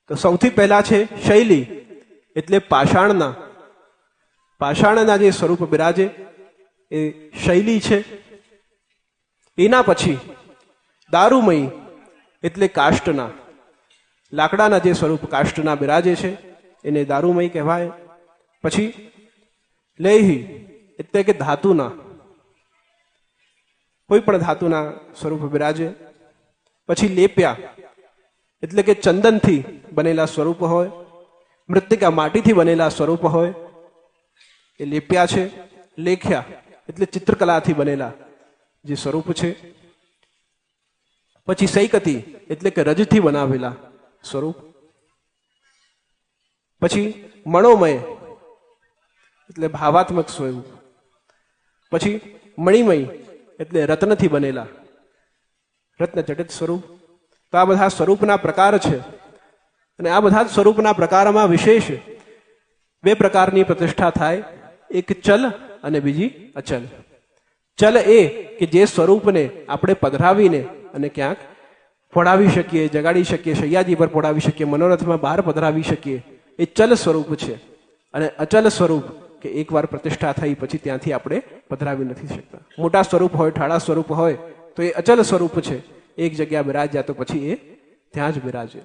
તો સૌથી પહેલા છે શૈલી, એટલે પાષાણના જે સ્વરૂપ બિરાજે એ શૈલી છે. એના પછી દારૂમયી એટલે કાષ્ટના, લાકડાના જે સ્વરૂપ કાષ્ટના બિરાજે છે એને દારૂમયી કહેવાય. પછી લેહી એટલે કે ધાતુના, કોઈ પણ ધાતુના સ્વરૂપ બિરાજે. પછી લેપ્યા એટલે કે ચંદનથી બનેલા સ્વરૂપ હોય, મૃત્તિકા માટીથી બનેલા સ્વરૂપ હોય એ લેપ્યા છે. લેખ્યા એટલે ચિત્રકલાથી બનેલા જે સ્વરૂપ છે. પછી સૈકતી એટલે કે રજથી બનાવેલા સ્વરૂપ. પછી મણોમય એટલે ભાવાત્મક સ્વરૂપ. પછી મણિમય એટલે રત્નથી બનેલા રત્ન જડિત સ્વરૂપ. તો આ બધા સ્વરૂપના પ્રકાર છે. અને આ બધા સ્વરૂપના પ્રકારમાં વિશેષ બે પ્રકારની પ્રતિષ્ઠા થાય, એક ચલ અને બીજી અચલ. ચલ એ કે જે સ્વરૂપને આપણે પધરાવીને અને ક્યાંક પોડાવી શકીએ, જગાડી શકીએ, શૈયાજી પર પોડાવી શકીએ, મનોરથમાં બહાર પધરાવી શકીએ, એ ચલ સ્વરૂપ છે. અને અચલ સ્વરૂપ કે એકવાર પ્રતિષ્ઠા થઈ પછી ત્યાંથી આપણે પધરાવી નથી શકતા. મોટા સ્વરૂપ હોય, ઠાળા સ્વરૂપ હોય તો એ અચલ સ્વરૂપ છે. એક જગ્યા બિરાજ્યા તો પછી એ ત્યાં જ બિરાજે.